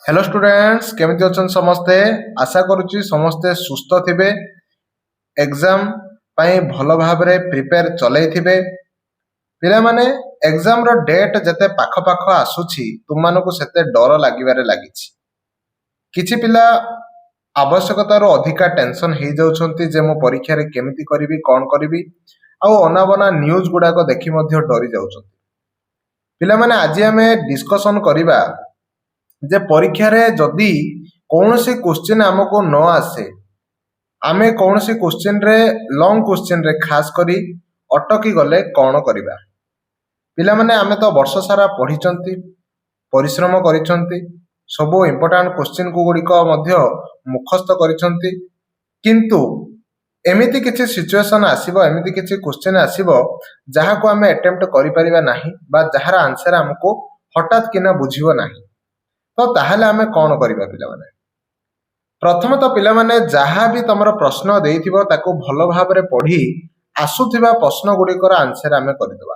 Hello students केमिति अछन समस्ते आशा करूची समस्ते सुस्थ थिबे एग्जाम पई भलो भाबरे प्रिपेयर चलै थिबे पिला माने एग्जाम रो डेट जते पाख पाख आसुची तुम मानको सेते डर लागिबारे लागिची किछि पिला आवश्यकता रो अधिका टेंशन हे जाउछंती जे मो परीक्षा रे केमिति करिवि कोन करिवि आ अनाबना न्यूज गुडा को देखि मध्ये डरी जाउछंती पिला माने आज हमें डिस्कशन करिबा जे परीक्षा रे जदि कौनसी क्वेश्चन हमको न आसे आमे कौनसी क्वेश्चन रे लॉन्ग क्वेश्चन रे खास करी अटकी गले कौन करिबा पिला माने आमे तो वर्ष सारा पढ़िचंती परिश्रम करिचंती सब इंपोर्टेंट क्वेश्चन को गुडी को मध्य मुखस्त करिचंती किंतु एमिति किछि सिचुएशन आसीबो एमिति किछि क्वेश्चन आसीबो जहा को आमे अटेम्प्ट करि परिबा नाही बा जहार आंसर हमको हठात किना बुझिबो नाही तो ताहले आमे कौन करिबा पिला माने प्रथम तो पिला माने जहा भी तमरो प्रश्न देइथिबो ताको भलो भाबरे पढ़ी आसुथिबा प्रश्न गुडीकर आंसर आमे करिदबा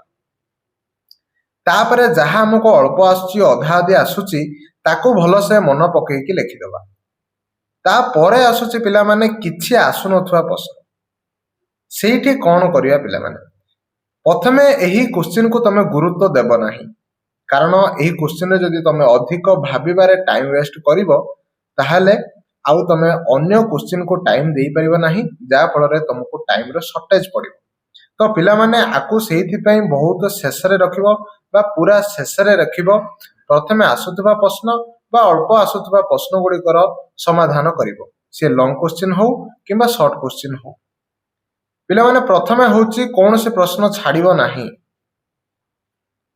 तापरे जहा हमको अल्प आसुची अधा आदि आसुची ताको भलो से मन पकई कि लिखिदबा ता परे आसुची पिला माने किछि आसु नथुवा प्रश्न सेठी कौन करिया पिला माने प्रथमे एही क्वेश्चन को तमे गुरुत्व देबो नाही कारण एही क्वेश्चन रे जदि तमे अधिक भाबिबारे टाइम वेस्ट करिवो ताहाले आउ तमे अन्य क्वेश्चन को टाइम देई परिबो नाही जा फल रे तुमको टाइम रो शॉर्टेज पड़िबो तो पिला माने आकु सेहिथि पई बहुत शेष रे रखिबो बा पूरा शेष रे रखिबो प्रथमे आसुतबा प्रश्न बा अल्प आसुतबा प्रश्न गुडी कर समाधान करिवो से लॉन्ग क्वेश्चन हो किबा शॉर्ट क्वेश्चन हो पिला माने प्रथमे होची कोन से प्रश्न छाडिबो नाही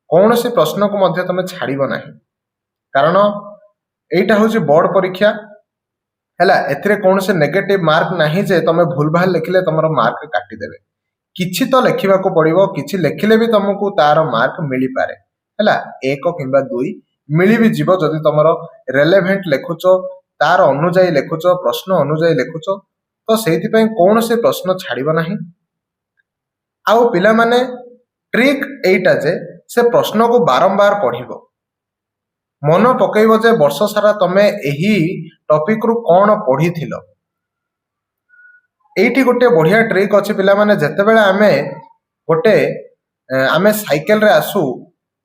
कौन से प्रश्न को मध्य तमे छाड़िबो नाही कारण एटा होची बोर्ड परीक्षा हैला एथरे कौन से नेगेटिव मार्क नाही जे तमे भूल भाल लिखले तमरो मार्क काटी देबे किछि तो लेखिबा को पड़िबो किछि लेखिले भी तुमको तार मार्क मिली पारे हैला एक किबा दुई मिली भी जीवो जदि तमरो रेलेवेंट लेखुचो तार अनुଯାୟୀ लेखुचो प्रश्न अनुଯାୟୀ लेखुचो तो सेति पई कौन से प्रश्न छाड़िबो नाही आउ पिला माने ट्रिक एटा जे से प्रश्न को बारंबार पढ़िबो मन पकईबो जे वर्ष सारा तमे एही टॉपिक रु कोन पढ़िथिलो एठी गोटे बढ़िया ट्रिक अछि पिला माने जते बेले आमे साइकिल रे आसु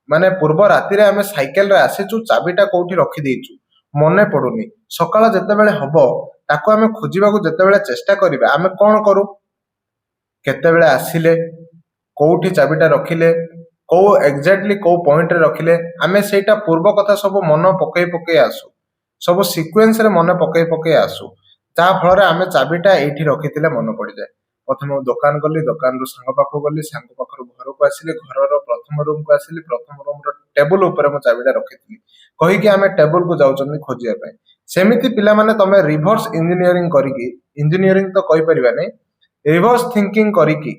माने पूर्व राति रे आमे साइकिल रे आसीचु चाबीटा कोठी रखि देइचु मने पडुनी सकाळ जते बेले हबो ताको आमे खोजिबा को जते बेले चेष्टा करिबा आमे कोन करू केते बेले आसिले कोठी चाबीटा रखिले को एक्जेक्टली को पॉइंट रे रखिले आमे सेटा पूर्व कथा सब मन पकई पकई आसु सब सीक्वेंस रे मन पकई आसु ता फल रे आमे चाबीटा एठी रखिथिले मन पड़ी जाय प्रथम दुकान गली दुकान रु संग पाखो गली संग पाखर घर को आसिले घर रो प्रथम रूम को आसिले प्रथम रूम रो टेबल ऊपर म चाबीटा रखिथिली कहि कि आमे टेबल को जाउचनी खोजिया पय सेमिति पिला माने तमे रिवर्स इंजीनियरिंग करिकि इंजीनियरिंग तो कहि परिबा नै रिवर्स थिंकिंग करिकि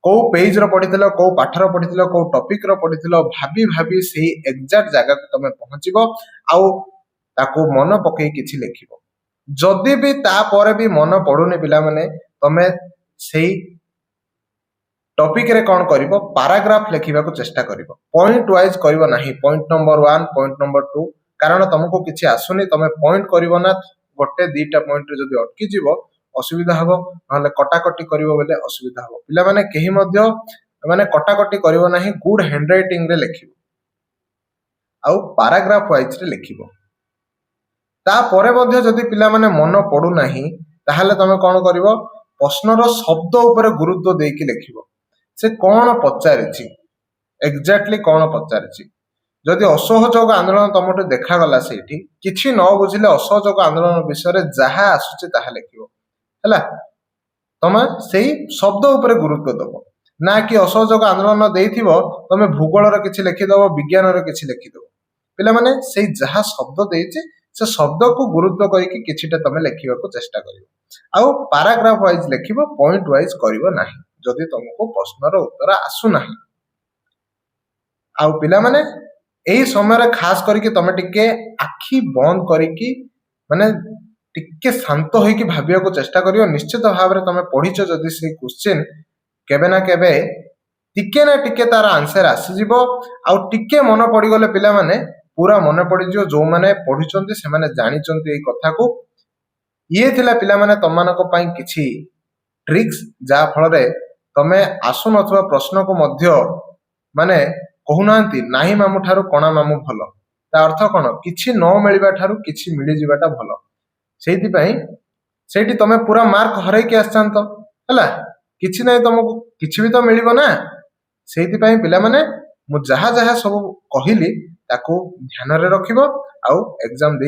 को पेज रो पढ़िथिलो को पाठ रो पढ़िथिलो को टॉपिक रो पढ़िथिलो भाबी भाबी सेही एग्जैक्ट जगह को तमे पहुंचीबो आउ ताको मन पकई किछि लिखिबो जदि भी ता परे भी मन पडुनी पिला माने तमे सेही टॉपिक रे कोन करिवो पैराग्राफ लिखिबा को चेष्टा करिवो पॉइंट वाइज करिवो नाही पॉइंट नंबर 1 पॉइंट नंबर 2 कारण तुमको किछि आसुनी तमे पॉइंट करिवो ना गोटे दीटा पॉइंट रे जदि अटकी जीवो असुविधा हबो नले कटाकटी करिवो बेले असुविधा हबो पिला माने केही मध्य माने कटाकटी करिवो नाही गुड हैंडराइटिंग रे लिखिबो आउ पैराग्राफ वाइज रे लिखिबो ता परे मध्य जदि पिला माने मन पडु नाही ताहाले तमे कोन करिवो प्रश्न रो शब्द ऊपर गुरुत्व देकी लिखिबो से कोन पचारिछि एग्जैक्टली कोन पचारिछि जदि असहयोग आंदोलन तमटो देखा गला सेठी किछि न बुझिले असहयोग आंदोलन विषय रे जहा आसुछि ताहा लिखिबो हैला तमे सेही शब्द ऊपर गुरुत्व दबो ना कि असहयोग आंदोलन देइथिबो तमे भूगोल रे किछि लिखि दबो विज्ञान रे किछि लिखि दबो पिला माने सेही जहा शब्द देइछि से शब्द को गुरुत्व करिकि किछिटा तमे लिखिबा को चेष्टा करिवो आउ पैराग्राफ वाइज लिखिबो पॉइंट वाइज करिवो नाही जदि तुमको प्रश्न रो उत्तर आसु नाही आउ पिला माने एही समय रे खास करिकि तमे टिके आखी बंद करिकि माने टिके शांत होई कि भाबिया को चेष्टा करियो निश्चित भाव रे तमे पढिचो जदि से क्वेश्चन केबे ना टिके तार आंसर आसी जिवो आउ टिके मन पड़ी गले पिला माने ପୁରା ମନେ ପଡିଯିବ। ଯୋଉମାନେ ପଢିଛନ୍ତି ସେମାନେ ଜାଣିଛନ୍ତି ଏଇ କଥାକୁ। ଇଏ ଥିଲା ପିଲାମାନେ ତମମାନଙ୍କ ପାଇଁ କିଛି ଟ୍ରିକ୍ସ, ଯାହା ଫଳରେ ତମେ ଆସୁନଥିବା ପ୍ରଶ୍ନକୁ ମଧ୍ୟ ମାନେ କହୁନାହାନ୍ତି ନାହିଁ ମାମୁଁ ଠାରୁ କଣା ମାମୁଁ ଭଲ। ତା ଅର୍ଥ କଣ? କିଛି ନ ମିଳିବା ଠାରୁ କିଛି ମିଳିଯିବାଟା ଭଲ। ସେଇଥିପାଇଁ ସେଇଠି ତମେ ପୁରା ମାର୍କ ହରାଇକି ଆସିଥାନ୍ତ ହେଲା, କିଛି ନାହିଁ, ତମକୁ କିଛି ବି ତ ମିଳିବ ନା। ସେଇଥିପାଇଁ ପିଲାମାନେ ମୁଁ ଯାହା ଯାହା ସବୁ କହିଲି ତାକୁ ଧ୍ୟାନରେ ରଖିବ ଆଉ ଏକ୍ଜାମ ଦେଇ